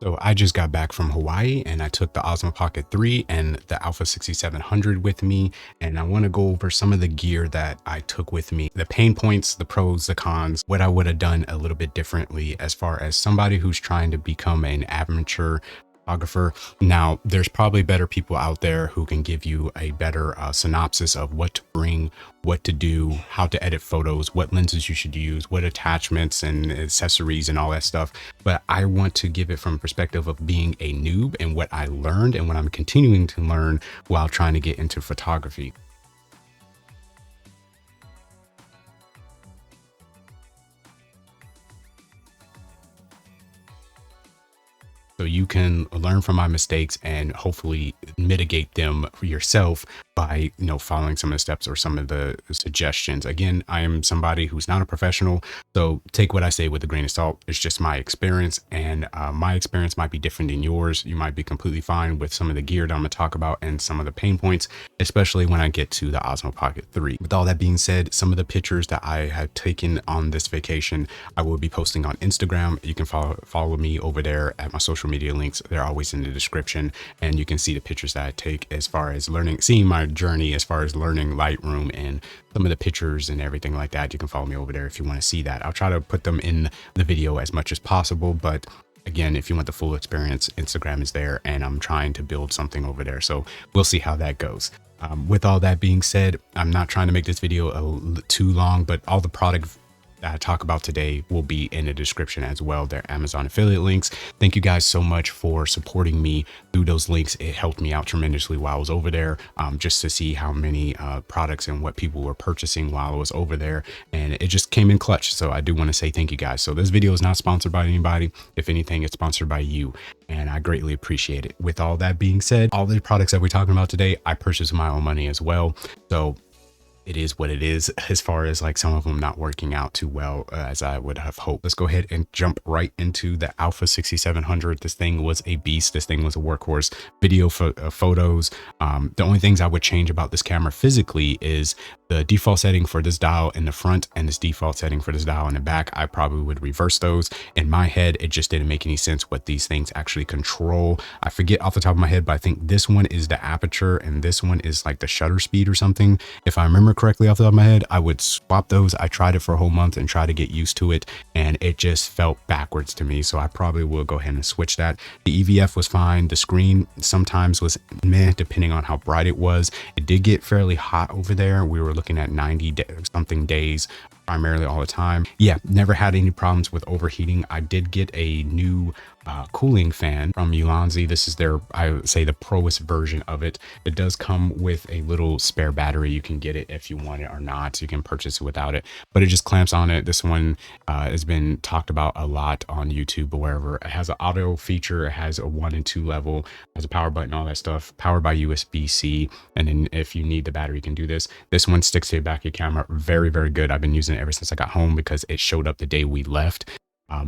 So I just got back from Hawaii and I took the Osmo Pocket 3 and the Alpha 6700 with me. And I want to go over some of the gear that I took with me, the pain points, the pros, the cons, what I would have done a little bit differently as far as somebody who's trying to become an amateur photographer. Now, there's probably better people out there who can give you a better synopsis of what to bring, what to do, how to edit photos, what lenses you should use, what attachments and accessories and all that stuff. But I want to give it from a perspective of being a noob and what I learned and what I'm continuing to learn while trying to get into photography. So you can learn from my mistakes and hopefully mitigate them for yourself by, following some of the steps or some of the suggestions. Again, I am somebody who's not a professional, so take what I say with a grain of salt. It's just my experience, and my experience might be different than yours. You might be completely fine with some of the gear that I'm gonna talk about and some of the pain points, especially when I get to the Osmo Pocket 3. With all that being said, some of the pictures that I have taken on this vacation, I will be posting on Instagram. You can follow me over there at my social media links. They're always in the description, and you can see the pictures that I take as far as seeing my journey as far as learning Lightroom and some of the pictures and everything like that. You can follow me over there if you want to see that. I'll try to put them in the video as much as possible, but again, if you want the full experience, Instagram is there, and I'm trying to build something over there, so we'll see how that goes. With all that being said, I'm not trying to make this video too long, but all the product that I talk about today will be in the description as well. They're Amazon affiliate links. Thank you guys so much for supporting me through those links. It helped me out tremendously while I was over there, just to see how many products and what people were purchasing while I was over there. And it just came in clutch. So I do want to say thank you guys. So this video is not sponsored by anybody. If anything, it's sponsored by you, and I greatly appreciate it. With all that being said, all the products that we're talking about today, I purchased with my own money as well. So it is what it is, as far as like some of them not working out too well as I would have hoped. Let's go ahead and jump right into the Alpha 6700. This thing was a beast. This thing was a workhorse. Video photos. The only things I would change about this camera physically is the default setting for this dial in the front and this default setting for this dial in the back. I probably would reverse those. In my head, it just didn't make any sense what these things actually control. I forget off the top of my head, but I think this one is the aperture and this one is like the shutter speed or something. If I remember correctly off the top of my head, I would swap those. I tried it for a whole month and try to get used to it, and it just felt backwards to me. So I probably will go ahead and switch that. The EVF was fine. The screen sometimes was meh, depending on how bright it was. It did get fairly hot over there. We were looking at 90 something days primarily all the time. Yeah, never had any problems with overheating. I did get a new cooling fan from Ulanzi. This is their, I would say, the proest version of it. It does come with a little spare battery. You can get it if you want it or not. You can purchase it without it, but it just clamps on it. This one has been talked about a lot on YouTube or wherever. It has an auto feature. It has a 1 and 2 level, has a power button, all that stuff, powered by USB-C. And then if you need the battery, you can do this. This one sticks to the back of your camera. Very, very good. I've been using it ever since I got home because it showed up the day we left.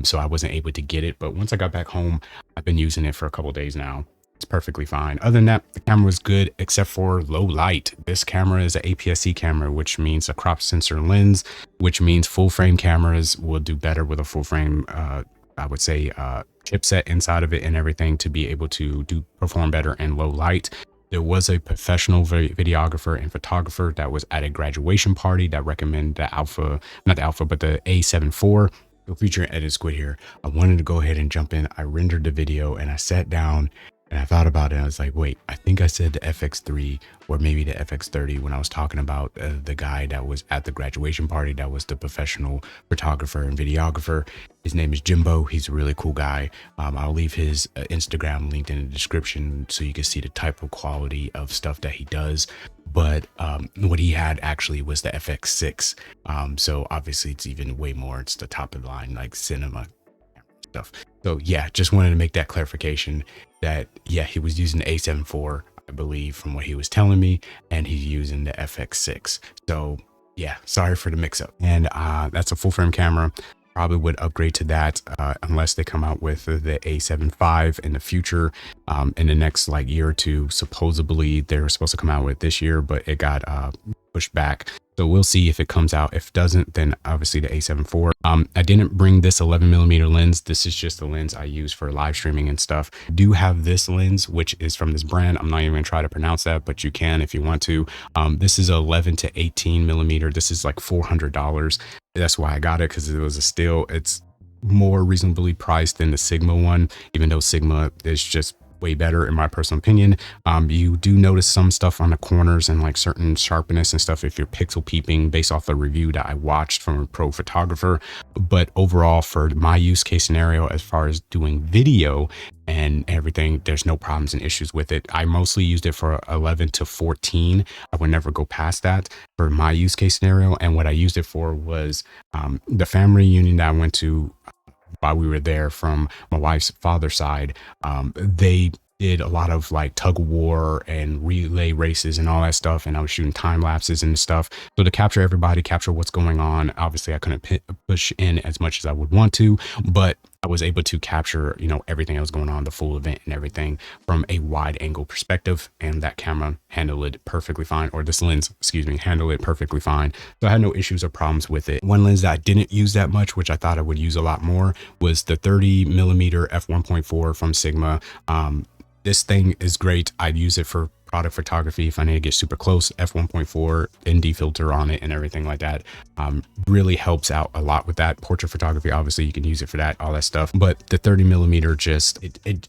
So I wasn't able to get it, but once I got back home, I've been using it for a couple days now. It's perfectly fine. Other than that, the camera was good except for low light. This camera is an APS-C camera, which means a crop sensor lens, which means full frame cameras will do better with a full frame, I would say, chipset inside of it and everything to be able to perform better in low light. There was a professional videographer and photographer that was at a graduation party that recommended the not the Alpha, but the A74. Feature and edit squid here. I wanted to go ahead and jump in. I rendered the video and I sat down and I thought about it. I was like, wait, I think I said the FX3 or maybe the FX30 when I was talking about the guy that was at the graduation party that was the professional photographer and videographer. His name is Jimbo. He's a really cool guy. I'll leave his Instagram linked in the description so you can see the type of quality of stuff that he does. But what he had actually was the FX6. So obviously it's even way more. It's the top of the line, like cinema stuff. So yeah, just wanted to make that clarification that, yeah, he was using the A74, I believe, from what he was telling me, and he's using the FX6. So yeah, sorry for the mix up. And that's a full frame camera. Probably would upgrade to that unless they come out with the A75 in the future, in the next year or two. Supposedly they were supposed to come out with this year, but it got pushed back. So we'll see if it comes out. If it doesn't, then obviously the A7 IV. I didn't bring this 11mm lens. This is just the lens I use for live streaming and stuff. I do have this lens, which is from this brand. I'm not even gonna try to pronounce that, but you can if you want to. This is 11 to 18mm. This is like $400. That's why I got it, because it was a steal. It's more reasonably priced than the Sigma one, even though Sigma is just way better in my personal opinion. You do notice some stuff on the corners and like certain sharpness and stuff if you're pixel peeping, based off the review that I watched from a pro photographer. But overall, for my use case scenario, as far as doing video and everything, there's no problems and issues with it. I mostly used it for 11 to 14. I would never go past that for my use case scenario. And what I used it for was the family reunion that I went to while we were there from my wife's father's side. They did a lot of like tug of war and relay races and all that stuff, and I was shooting time lapses and stuff, so to capture everybody, capture what's going on. Obviously I couldn't push in as much as I would want to, but I was able to capture, you know, everything that was going on, the full event and everything from a wide angle perspective, and that camera handled it perfectly fine, or this lens, excuse me, handled it perfectly fine. So I had no issues or problems with it. One lens that I didn't use that much, which I thought I would use a lot more, was the 30mm f1.4 from Sigma. This thing is great. I'd use it for product photography if I need to get super close. F1.4 ND filter on it and everything like that really helps out a lot with that. Portrait photography, obviously you can use it for that, all that stuff. But the 30mm just,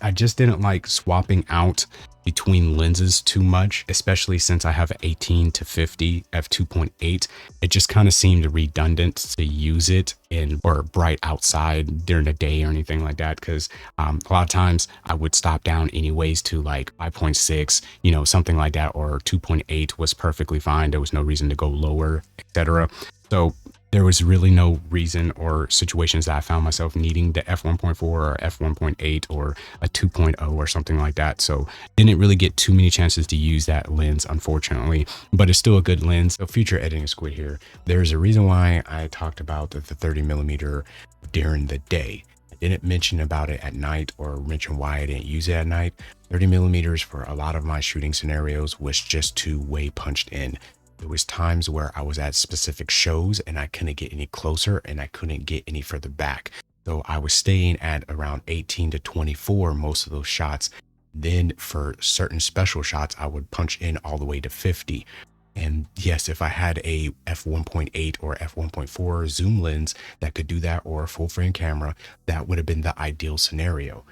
I just didn't like swapping out between lenses too much, especially since I have an 18 to 50 f2.8. It just kind of seemed redundant to use it in or bright outside during the day or anything like that, because a lot of times I would stop down anyways to like 5.6, you know, something like that, or 2.8 was perfectly fine. There was no reason to go lower, etc. So there was really no reason or situations that I found myself needing the f1.4 or f1.8 or a 2.0 or something like that. So didn't really get too many chances to use that lens, unfortunately, but it's still a good lens. So future editing squid here. There's a reason why I talked about the 30mm during the day. I didn't mention about it at night, or mention why I didn't use it at night. 30mm for a lot of my shooting scenarios was just too way punched in. There was times where I was at specific shows and I couldn't get any closer and I couldn't get any further back. So I was staying at around 18 to 24 most of those shots. Then for certain special shots, I would punch in all the way to 50. And yes, if I had a f1.8 or f1.4 zoom lens that could do that, or a full frame camera, that would have been the ideal scenario.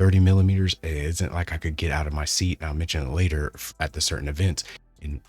30mm, it isn't like I could get out of my seat, and I'll mention it later, at the certain events and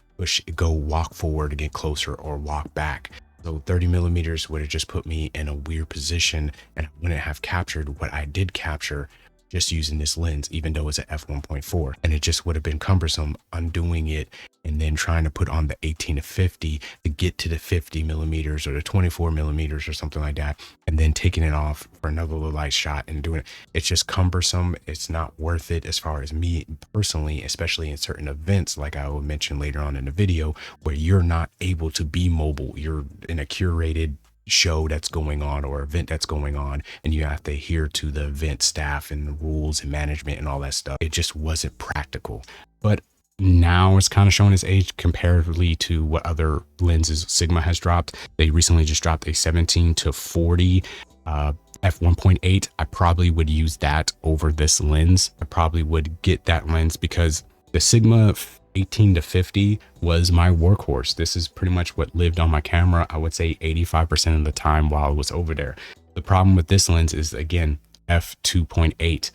go walk forward to get closer or walk back. So 30mm would have just put me in a weird position, and I wouldn't have captured what I did capture just using this lens, even though it's an f1.4, and it just would have been cumbersome undoing it and then trying to put on the 18 to 50 to get to the 50mm or the 24mm or something like that, and then taking it off for another little light shot and doing it. It's just cumbersome. It's not worth it as far as me personally, especially in certain events like I will mention later on in the video, where you're not able to be mobile. You're in a curated show that's going on or event that's going on, and you have to adhere to the event staff and the rules and management and all that stuff. It just wasn't practical. But now it's kind of showing its age comparatively to what other lenses Sigma has dropped. They recently just dropped a 17 to 40 f1.8. I probably would use that over this lens. I probably would get that lens because the Sigma 18 to 50 was my workhorse. This is pretty much what lived on my camera, I would say 85% of the time while I was over there. The problem with this lens is, again, f2.8.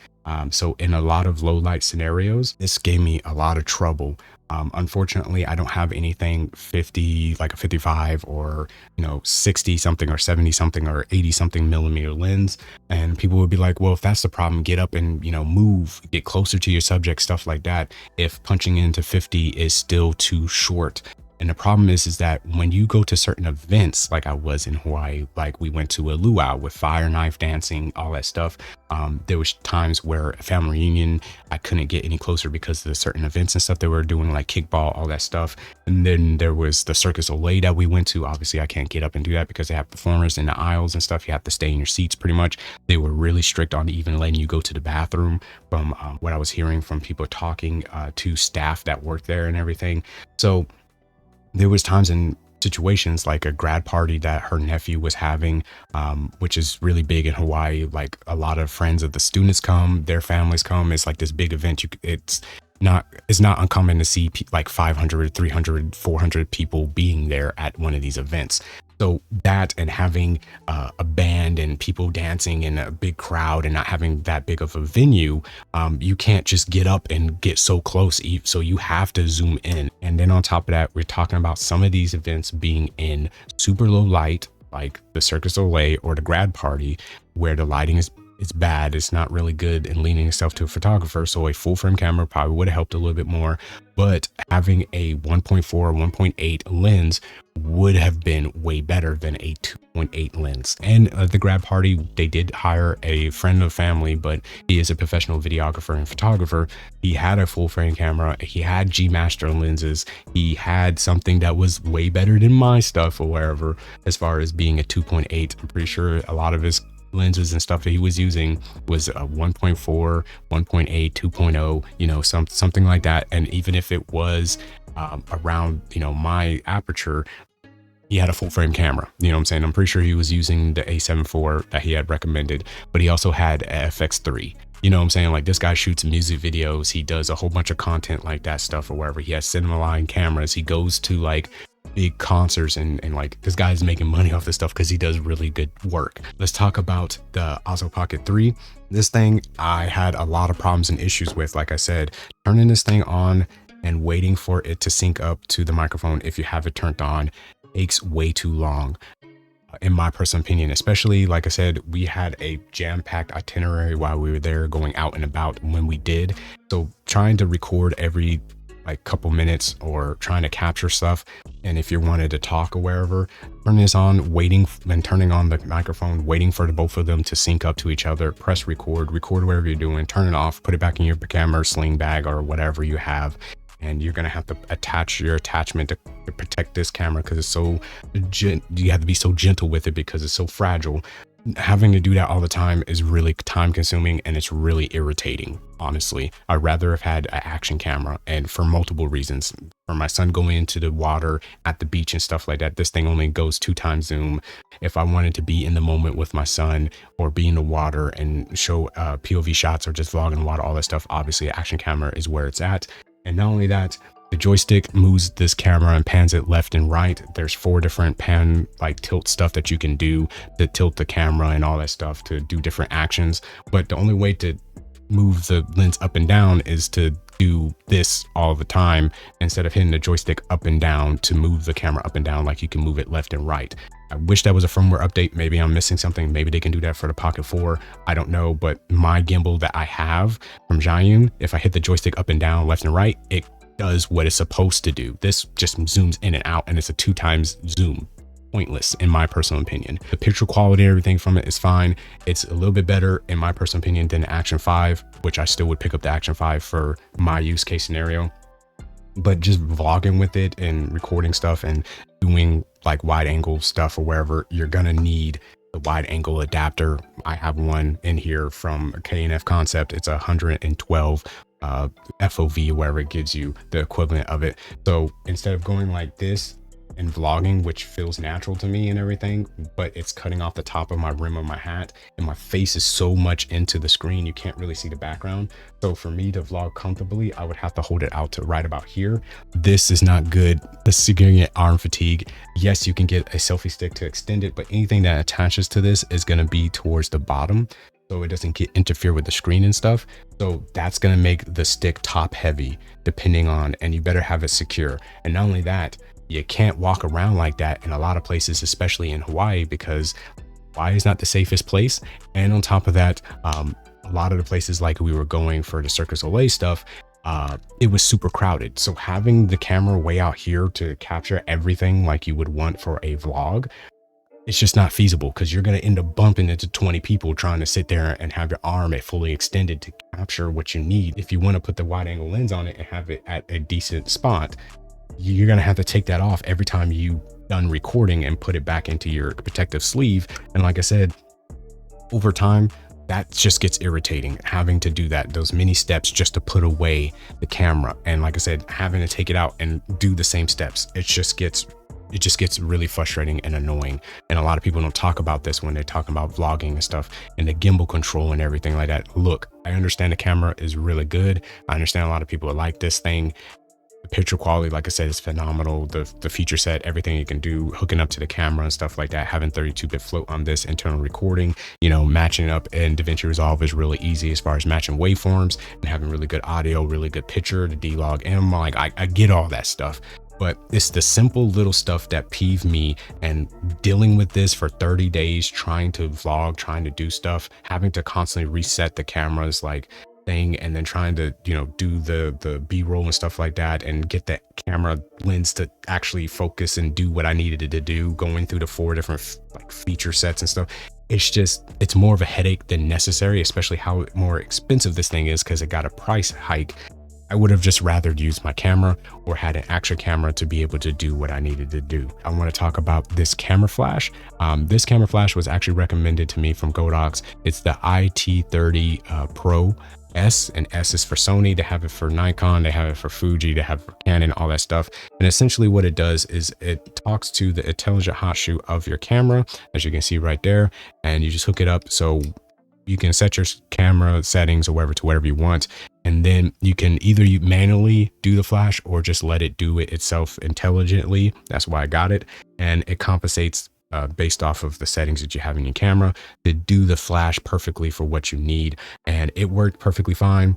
So in a lot of low light scenarios, this gave me a lot of trouble. Unfortunately, I don't have anything 50, like a 55 or, 60 something or 70 something or 80 something millimeter lens. And people would be like, well, if that's the problem, get up and, move, get closer to your subject, stuff like that. If punching into 50 is still too short. And the problem is that when you go to certain events, like I was in Hawaii, like we went to a luau with fire knife dancing, all that stuff. There was times where a family reunion, I couldn't get any closer because of the certain events and stuff they were doing, like kickball, all that stuff. And then there was the Circus Olay that we went to. Obviously, I can't get up and do that because they have performers in the aisles and stuff. You have to stay in your seats pretty much. They were really strict on even letting you go to the bathroom, from what I was hearing from people talking to staff that worked there and everything. So there was times in situations like a grad party that her nephew was having, which is really big in Hawaii. Like a lot of friends of the students come, their families come. It's like this big event. It's not uncommon to see like 500, 300, 400 people being there at one of these events. So that, and having a band and people dancing in a big crowd and not having that big of a venue, you can't just get up and get so close. So you have to zoom in. And then on top of that, we're talking about some of these events being in super low light, like the Cirque du Soleil or the grad party, where the lighting is bad. It's not really good, and leaning itself to a photographer. So a full frame camera probably would have helped a little bit more, but having a 1.4 or 1.8 lens would have been way better than a 2.8 lens. And at the grad party, they did hire a friend of family, but he is a professional videographer and photographer. He had a full frame camera. He had G Master lenses. He had something that was way better than my stuff or wherever, as far as being a 2.8. I'm pretty sure a lot of his lenses and stuff that he was using was a 1.4, 1.8, 2.0, you know, something like that. And even if it was around, you know, my aperture, he had a full frame camera. You know what I'm saying? I'm pretty sure he was using the A7 IV that he had recommended, but he also had a FX3. You know what I'm saying? Like, this guy shoots music videos. He does a whole bunch of content like that stuff or wherever. He has cinema line cameras. He goes to like big concerts, and like, this guy's making money off this stuff because he does really good work. Let's talk about the Osmo Pocket 3. This thing I had a lot of problems and issues with. Like I said, turning this thing on and waiting for it to sync up to the microphone if you have it turned on takes way too long, in my personal opinion. Especially, like I said, we had a jam-packed itinerary while we were there, going out and about when we did. So trying to record every like couple minutes or trying to capture stuff, and if you wanted to talk or wherever, turn this on, waiting and turning on the microphone, waiting for the both of them to sync up to each other, press record whatever you're doing, turn it off, put it back in your camera sling bag or whatever you have. And you're gonna have to attach your attachment to protect this camera, because it's so you have to be so gentle with it because it's so fragile. Having to do that all the time is really time consuming, and it's really irritating. Honestly, I'd rather have had an action camera, and for multiple reasons. For my son going into the water at the beach and stuff like that, this thing only goes 2x zoom. If I wanted to be in the moment with my son or be in the water and show POV shots or just vlog in the water, all that stuff, obviously action camera is where it's at. And not only that, the joystick moves this camera and pans it left and right. There's 4 different pan, like tilt stuff that you can do to tilt the camera and all that stuff to do different actions. But the only way to move the lens up and down is to do this all the time, instead of hitting the joystick up and down to move the camera up and down like you can move it left and right. I wish that was a firmware update. Maybe I'm missing something. Maybe they can do that for the Pocket 4. I don't know, but my gimbal that I have from Zhiyun, if I hit the joystick up and down, left and right, it does what it's supposed to do. This just zooms in and out, and it's a 2x zoom. Pointless, in my personal opinion. The picture quality and everything from it is fine. It's a little bit better, in my personal opinion, than the Action 5, which I still would pick up the Action 5 for my use case scenario. But just vlogging with it and recording stuff and doing like wide angle stuff or wherever, you're gonna need the wide angle adapter. I have one in here from K&F Concept. It's 112 FOV, wherever it gives you the equivalent of it. So instead of going like this and vlogging, which feels natural to me and everything, but it's cutting off the top of my rim of my hat, and my face is so much into the screen you can't really see the background. So for me to vlog comfortably, I would have to hold it out to right about here. This is not good. This is gonna get arm fatigue. Yes, you can get a selfie stick to extend it, but anything that attaches to this is gonna be towards the bottom, so it doesn't interfere with the screen and stuff. So that's gonna make the stick top heavy, depending on, and you better have it secure. And not only that, you can't walk around like that in a lot of places, especially in Hawaii, because Hawaii is not the safest place. And on top of that, a lot of the places like we were going for the Cirque du Soleil stuff, it was super crowded. So having the camera way out here to capture everything like you would want for a vlog, it's just not feasible, because you're going to end up bumping into 20 people trying to sit there and have your arm fully extended to capture what you need. If you want to put the wide angle lens on it and have it at a decent spot, you're going to have to take that off every time you done recording and put it back into your protective sleeve. And like I said, over time, that just gets irritating, having to do that, those many steps just to put away the camera. And like I said, having to take it out and do the same steps, it just gets it just gets really frustrating and annoying. And a lot of people don't talk about this when they're talking about vlogging and stuff and the gimbal control and everything like that. Look, I understand the camera is really good. I understand a lot of people like this thing. The picture quality, like I said, is phenomenal. The feature set, everything you can do, hooking up to the camera and stuff like that, having 32-bit float on this, internal recording, you know, matching up in DaVinci Resolve is really easy as far as matching waveforms and having really good audio, really good picture, the D-Log M. Like I get all that stuff. But it's the simple little stuff that peeve me, and dealing with this for 30 days, trying to vlog, trying to do stuff, having to constantly reset the cameras like thing, and then trying to, you know, do the B-roll and stuff like that and get the camera lens to actually focus and do what I needed it to do, going through the 4 different like feature sets and stuff. It's more of a headache than necessary, especially how more expensive this thing is because it got a price hike. I would have just rather used my camera or had an extra camera to be able to do what I needed to do. I want to talk about this camera flash. This camera flash was actually recommended to me from Godox. It's the IT30 Pro S, and S is for Sony. They have it for Nikon, they have it for Fuji, they have it for Canon, all that stuff. And essentially what it does is it talks to the intelligent hot shoe of your camera, as you can see right there, and you just hook it up so you can set your camera settings or whatever to whatever you want. And then you can either you manually do the flash or just let it do it itself intelligently. That's why I got it. And it compensates based off of the settings that you have in your camera to do the flash perfectly for what you need. And it worked perfectly fine.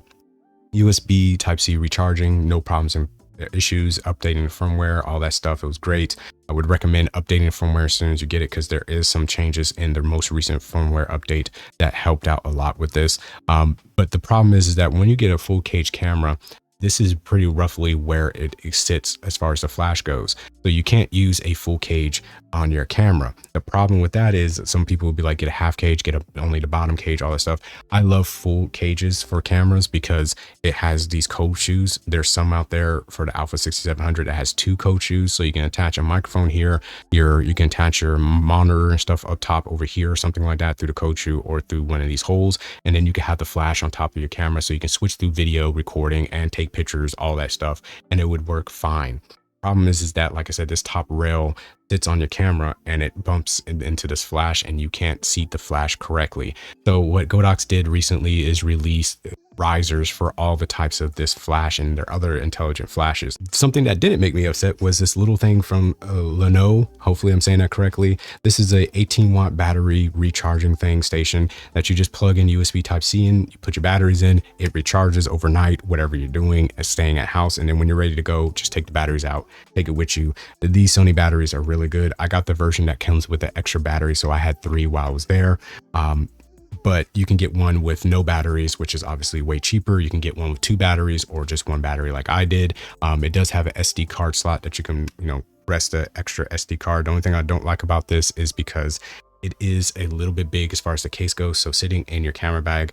USB Type-C recharging, no problems and issues, updating the firmware, all that stuff. It was great. I would recommend updating the firmware as soon as you get it, because there is some changes in the most recent firmware update that helped out a lot with this. But the problem is that when you get a full cage camera, this is pretty roughly where it sits as far as the flash goes. So you can't use a full cage on your camera. The problem with that is some people will be like, get a half cage, get only the bottom cage, all that stuff. I love full cages for cameras because it has these code shoes. There's some out there for the Alpha 6700 that has 2 code shoes. So you can attach a microphone here, you can attach your monitor and stuff up top over here or something like that through the code shoe or through one of these holes. And then you can have the flash on top of your camera so you can switch through video recording and take pictures, all that stuff, and it would work fine. Problem is that, like I said, this top rail sits on your camera and it bumps into this flash and you can't seat the flash correctly. So what Godox did recently is release risers for all the types of this flash and their other intelligent flashes. Something that didn't make me upset was this little thing from Lenovo. Hopefully I'm saying that correctly. This is a 18-watt battery recharging thing station that you just plug in USB Type-C in, you put your batteries in, it recharges overnight, whatever you're doing, staying at house. And then when you're ready to go, just take the batteries out, take it with you. These Sony batteries are really good. I got the version that comes with the extra battery, so I had 3 while I was there. But you can get one with no batteries, which is obviously way cheaper. You can get one with 2 batteries or just 1 battery like I did. It does have an SD card slot that you can, rest the extra SD card. The only thing I don't like about this is because it is a little bit big as far as the case goes. So sitting in your camera bag,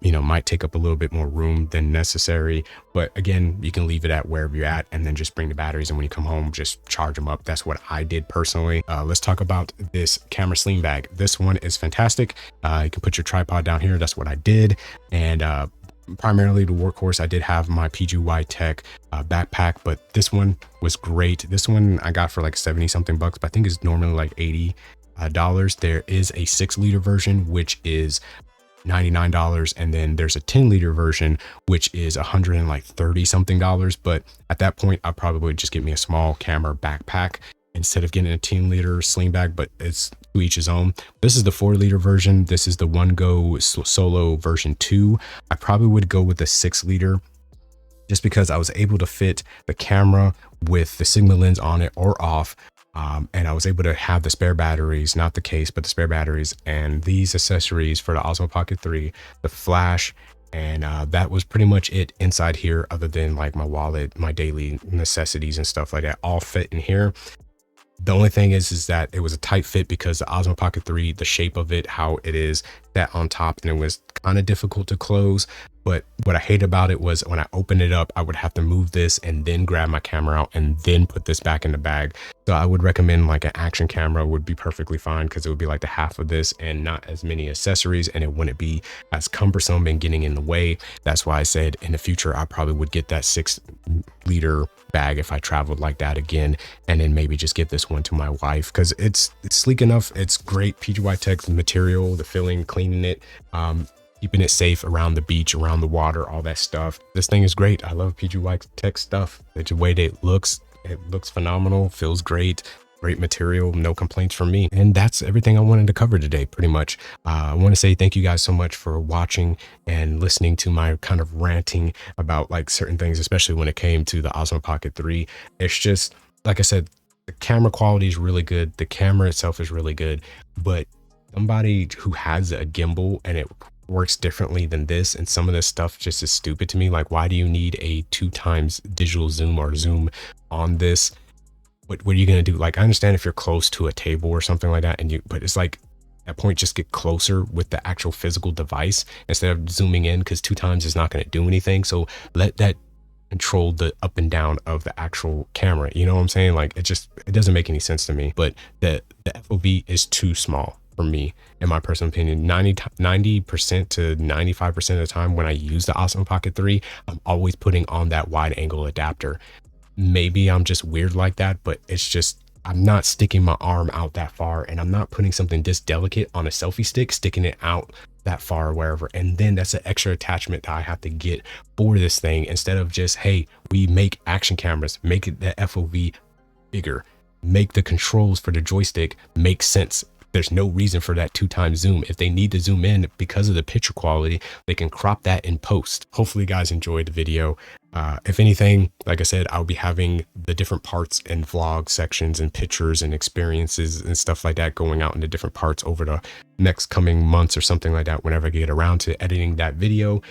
might take up a little bit more room than necessary. But again, you can leave it at wherever you're at and then just bring the batteries. And when you come home, just charge them up. That's what I did personally. Let's talk about this camera sling bag. This one is fantastic. You can put your tripod down here. That's what I did. And primarily the workhorse, I did have my PGY Tech backpack, but this one was great. This one I got for like 70 something bucks, but I think it's normally like $80. There is a 6-liter version, which is $99, and then there's a 10-liter version which is $130 something. But at that point I probably would just get me a small camera backpack instead of getting a 10-liter sling bag, but it's to each his own. This is the 4-liter version. This is the One Go Solo version 2. I probably would go with the 6-liter just because I was able to fit the camera with the Sigma lens on it or off. And I was able to have the spare batteries, not the case, but the spare batteries and these accessories for the Osmo Pocket 3, the flash, and that was pretty much it inside here, other than like my wallet, my daily necessities and stuff like that, all fit in here. The only thing is that it was a tight fit because the Osmo Pocket 3, the shape of it, how it is, that on top, and it was kind of difficult to close. But what I hate about it was when I open it up, I would have to move this and then grab my camera out and then put this back in the bag. So I would recommend like an action camera would be perfectly fine, because it would be like the half of this and not as many accessories, and it wouldn't be as cumbersome and getting in the way. That's why I said in the future, I probably would get that 6-liter bag if I traveled like that again, and then maybe just give this one to my wife, because it's sleek enough. It's great PGY Tech material, the filling, cleaning it, keeping it safe around the beach, around the water, all that stuff. This thing is great. I love PGY Tech stuff. The way that it looks phenomenal, feels great. Great material, no complaints from me. And that's everything I wanted to cover today, pretty much. I want to say thank you guys so much for watching and listening to my kind of ranting about like certain things, especially when it came to the Osmo Pocket 3. It's just, like I said, the camera quality is really good. The camera itself is really good, but somebody who has a gimbal and it works differently than this, and some of this stuff just is stupid to me. Like, why do you need a 2x digital zoom or zoom on this? What are you going to do? Like, I understand if you're close to a table or something like that, but it's like at point, just get closer with the actual physical device instead of zooming in, because 2x is not going to do anything. So let that control the up and down of the actual camera. You know what I'm saying? Like, it doesn't make any sense to me. But the FOV is too small for me, in my personal opinion. 90% to 95% of the time when I use the Osmo Pocket 3, I'm always putting on that wide angle adapter. Maybe I'm just weird like that, but it's just, I'm not sticking my arm out that far, and I'm not putting something this delicate on a selfie stick, sticking it out that far or wherever. And then that's an extra attachment that I have to get for this thing, instead of just, hey, we make action cameras, make it the FOV bigger, make the controls for the joystick make sense. There's no reason for that 2x zoom. If they need to zoom in because of the picture quality, they can crop that in post. Hopefully you guys enjoyed the video. If anything, like I said, I'll be having the different parts and vlog sections and pictures and experiences and stuff like that going out into different parts over the next coming months or something like that, whenever I get around to editing that video.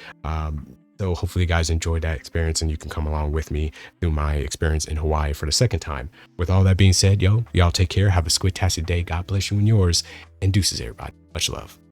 So hopefully you guys enjoyed that experience, and you can come along with me through my experience in Hawaii for the second time. With all that being said, y'all take care. Have a squid-tastic day. God bless you and yours. And deuces, everybody. Much love.